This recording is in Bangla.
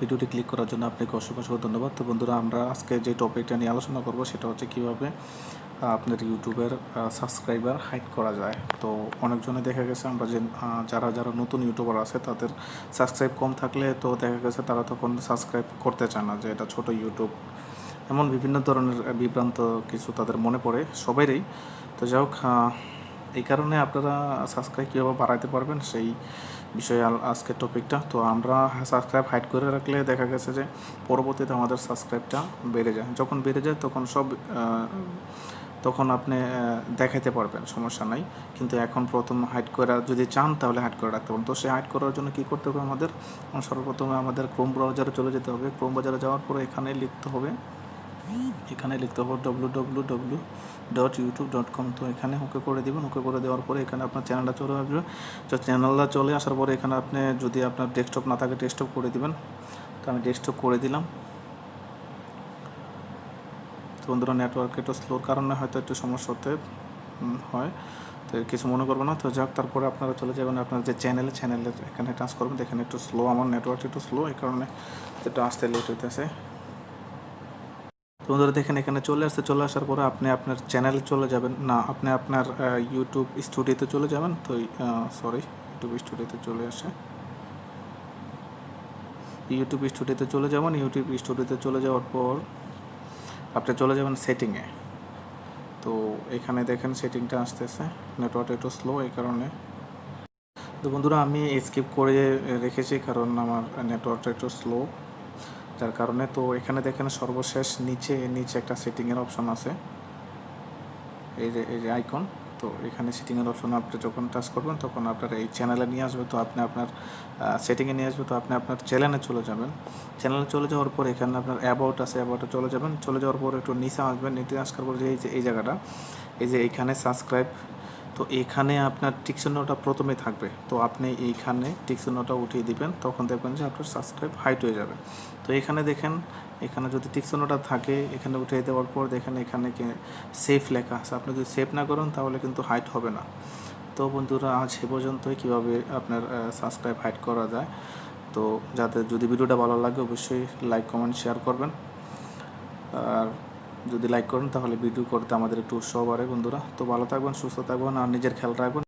ভিডিওটি ক্লিক করার জন্য আপনাকে অসংখ্য ধন্যবাদ। তো বন্ধুরা, আমরা আজকে যে টপিকটা নিয়ে আলোচনা করব সেটা হচ্ছে কীভাবে আপনার ইউটিউবের সাবস্ক্রাইবার হাইড করা যায়। তো অনেকজনে দেখা গেছে আমরা যে যারা নতুন ইউটিউবার আছে তাদের সাবস্ক্রাইব কম থাকলে তো দেখা গেছে তারা তখন সাবস্ক্রাইব করতে চায় না, যে এটা ছোট ইউটিউব, এমন বিভিন্ন ধরনের বিভ্রান্ত কিছু তাদের মনে পড়ে সবারই। তো যাই হোক, এই কারণে আপনারা সাবস্ক্রাইব কীভাবে বাড়াতে পারবেন সেই বিষয়ে আজকের টপিকটা। তো আমরা সাবস্ক্রাইব হাইড করে রাখলে দেখা গেছে যে পরবর্তীতে আমাদের সাবস্ক্রাইবটা বেড়ে যায়। যখন বেড়ে যায় তখন আপনি দেখাতে পারবেন, সমস্যা নাই। কিন্তু এখন প্রথম হাইড করা যদি চান তাহলে হাইড করে রাখতে পারেন। তো সে হাইড করার জন্য কী করতে হবে আমাদের? সর্বপ্রথমে আমাদের ক্রোম ব্রাউজারে চলে যেতে হবে। ক্রোম ব্রাউজারে যাওয়ার পরে এখানে লিখতে হবে www.youtube.com। তো এখানে ওকে করে দেবেন। ওকে করে দেওয়ার পরে এখানে আপনার চ্যানেলটা চলে আসবে। তো চ্যানেলটা চলে আসার পরে এখানে আপনি যদি আপনার ডেস্কটপ না থাকে ডেস্কটপ করে দিবেন। তো আমি ডেস্কটপ করে দিলাম। তো বন্ধুরা, নেটওয়ার্ক একটু স্লোর কারণে হয়তো একটু সমস্যা হতে হয়, তো কিছু মনে করবো না। তো যাক, তারপরে আপনারা চলে যাবেন আপনার যে চ্যানেলের এখানে টাচ করবেন। এখানে একটু স্লো, আমার নেটওয়ার্ক একটু স্লো, এই কারণে একটু আসতে লেট হইতেছে। বন্ধুরা দেখেন, এখানে চলে আসার পরে আপনি আপনার চ্যানেলে চলে যাবেন, না আপনি আপনার ইউটিউব স্টুডিওতে চলে যাবেন। তো ইউটিউব স্টুডিওতে চলে আসে, ইউটিউব স্টুডিওতে চলে যাবেন। ইউটিউব স্টুডিওতে চলে যাওয়ার পর আপনি চলে যাবেন সেটিংয়ে। তো এখানে দেখেন সেটিংটা আসতেছে, নেটওয়ার্ক একটু স্লো এই কারণে। তো বন্ধুরা, আমি স্কিপ করে রেখেছি কারণ আমার নেটওয়ার্কটা একটু স্লো, যার কারণে। তো এখানে দেখেন সর্বশেষ নিচে একটা সেটিংয়ের অপশন আছে, এই যে আইকন। তো এখানে সেটিংয়ের অপশন আপনি যখন টাচ করবেন তখন আপনার এই চ্যানেলে নিয়ে আসবে। তো আপনি আপনার সেটিংয়ে নিয়ে আসবে। তো আপনি আপনার চ্যানেলে চলে যাবেন। চ্যানেলে চলে যাওয়ার পর এখানে আপনার অ্যাবাউট আছে, অ্যাবাউটে চলে যাবেন। চলে যাওয়ার পর একটু নিচে আসবেন। নিচে আসার পর এই জায়গাটা, এইখানে সাবস্ক্রাইব। তো এখানে আপনার টিক চিহ্নটা প্রথমে থাকবে। তো আপনি এইখানে টিক চিহ্নটা উঠিয়ে দিবেন, তখন দেখবেন যে আপনার সাবস্ক্রাইব হাইট হয়ে যাবে। তো এখানে দেখেন, এখানে যদি টিক চিহ্নটা থাকে এখানে উঠিয়ে দেওয়ার পর দেখেন এখানে সেফ লেখা আছে। আপনি যদি সেভ না করেন তাহলে কিন্তু হাইট হবে না। তো বন্ধুরা, আজ এ পর্যন্তই কীভাবে আপনার সাবস্ক্রাইব হাইট করা যায়। তো যদি ভিডিওটা ভালো লাগে অবশ্যই লাইক, কমেন্ট, শেয়ার করবেন। আর যদি লাইক করেন তাহলে ভিডিও করতে আমাদের একটু উৎসাহ বাড়ে বন্ধুরা। তো ভালো থাকবেন, সুস্থ থাকবেন আর নিজের খেয়াল রাখবেন।